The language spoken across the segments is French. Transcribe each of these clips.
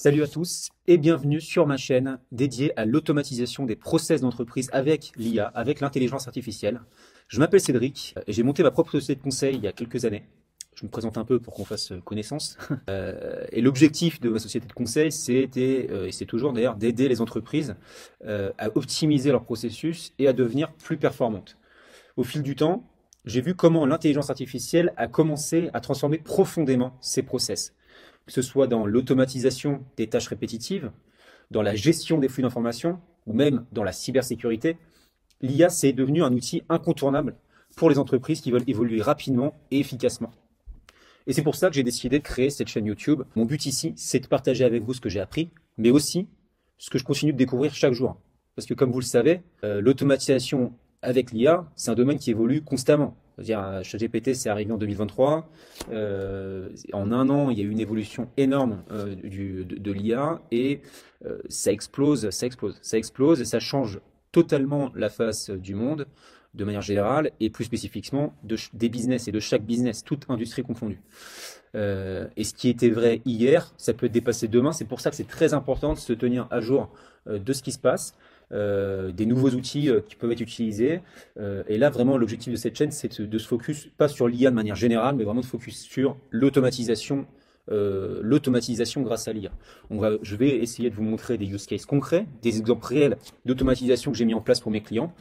Salut à tous et bienvenue sur ma chaîne dédiée à l'automatisation des process d'entreprise avec l'IA, avec l'intelligence artificielle. Je m'appelle Cédric et j'ai monté ma propre société de conseil il y a quelques années. Je me présente un peu pour qu'on fasse connaissance. Et l'objectif de ma société de conseil, c'était, et c'est toujours d'ailleurs, d'aider les entreprises à optimiser leur processus et à devenir plus performantes. Au fil du temps, j'ai vu comment l'intelligence artificielle a commencé à transformer profondément ces process, que ce soit dans l'automatisation des tâches répétitives, dans la gestion des flux d'informations ou même dans la cybersécurité. L'IA, c'est devenu un outil incontournable pour les entreprises qui veulent évoluer rapidement et efficacement. Et c'est pour ça que j'ai décidé de créer cette chaîne YouTube. Mon but ici, c'est de partager avec vous ce que j'ai appris, mais aussi ce que je continue de découvrir chaque jour. Parce que comme vous le savez, l'automatisation avec l'IA, c'est un domaine qui évolue constamment. C'est-à-dire, ChatGPT, c'est arrivé en 2023. En un an, il y a eu une évolution énorme de l'IA et ça explose et ça change totalement la face du monde de manière générale et plus spécifiquement des business et de chaque business, toute industrie confondue. Et ce qui était vrai hier, ça peut être dépassé demain. C'est pour ça que c'est très important de se tenir à jour de ce qui se passe. Des nouveaux outils qui peuvent être utilisés. Et là, vraiment, l'objectif de cette chaîne, c'est de se focus, pas sur l'IA de manière générale, mais vraiment de focus sur l'automatisation grâce à l'IA. Je vais essayer de vous montrer des use cases concrets, des exemples réels d'automatisation que j'ai mis en place pour mes clients.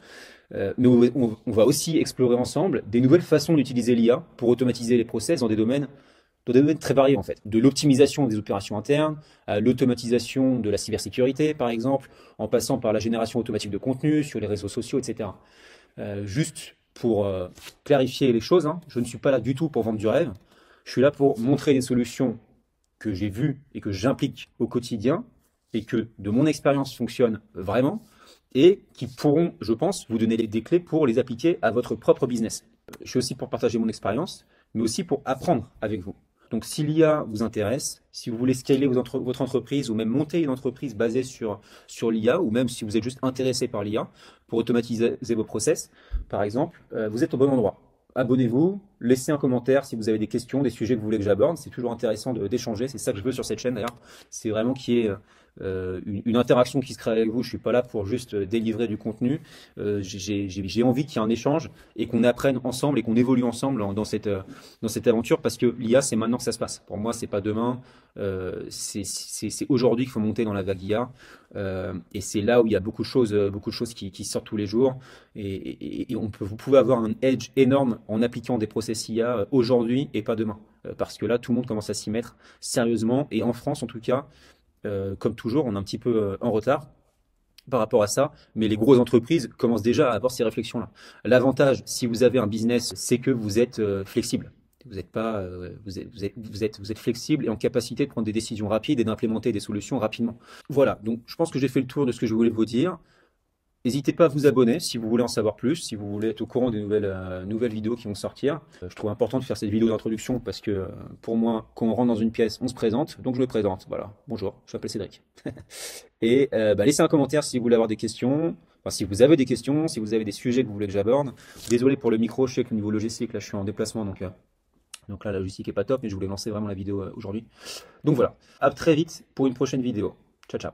Mais on va aussi explorer ensemble des nouvelles façons d'utiliser l'IA pour automatiser les process dans des domaines très variés en fait, de l'optimisation des opérations internes, à l'automatisation de la cybersécurité par exemple, en passant par la génération automatique de contenu sur les réseaux sociaux, etc. Juste pour clarifier les choses, hein, je ne suis pas là du tout pour vendre du rêve, je suis là pour montrer des solutions que j'ai vues et que j'implique au quotidien et que de mon expérience fonctionnent vraiment et qui pourront, je pense, vous donner des clés pour les appliquer à votre propre business. Je suis aussi pour partager mon expérience, mais aussi pour apprendre avec vous. Donc, si l'IA vous intéresse, si vous voulez scaler votre entreprise ou même monter une entreprise basée sur l'IA, ou même si vous êtes juste intéressé par l'IA pour automatiser vos process, par exemple, vous êtes au bon endroit. Abonnez-vous, laissez un commentaire si vous avez des questions, des sujets que vous voulez que j'aborde. C'est toujours intéressant d'échanger. C'est ça que je veux sur cette chaîne d'ailleurs. C'est vraiment qu'il y ait une interaction qui se crée avec vous. Je suis pas là pour juste délivrer du contenu. J'ai envie qu'il y ait un échange et qu'on apprenne ensemble et qu'on évolue ensemble dans cette aventure parce que l'IA, c'est maintenant que ça se passe. Pour moi, c'est pas demain. C'est aujourd'hui qu'il faut monter dans la vague IA. Et c'est là où il y a beaucoup de choses qui sortent tous les jours. Et vous pouvez avoir un edge énorme en appliquant des process IA aujourd'hui et pas demain. Parce que là, tout le monde commence à s'y mettre sérieusement. Et en France, en tout cas, comme toujours, on est un petit peu en retard par rapport à ça, mais les grosses entreprises commencent déjà à avoir ces réflexions-là. L'avantage, si vous avez un business, c'est que vous êtes flexible. Vous êtes flexible et en capacité de prendre des décisions rapides et d'implémenter des solutions rapidement. Voilà, donc je pense que j'ai fait le tour de ce que je voulais vous dire. N'hésitez pas à vous abonner si vous voulez en savoir plus, si vous voulez être au courant des nouvelles vidéos qui vont sortir. Je trouve important de faire cette vidéo d'introduction parce que pour moi, quand on rentre dans une pièce, on se présente, donc je me présente. Voilà, bonjour, je m'appelle Cédric. Et laissez un commentaire si vous voulez avoir des questions, enfin, si vous avez des questions, si vous avez des sujets que vous voulez que j'aborde. Désolé pour le micro, je sais que au niveau logistique, là je suis en déplacement, donc là la logistique est pas top, mais je voulais lancer vraiment la vidéo aujourd'hui. Donc voilà, à très vite pour une prochaine vidéo. Ciao, ciao.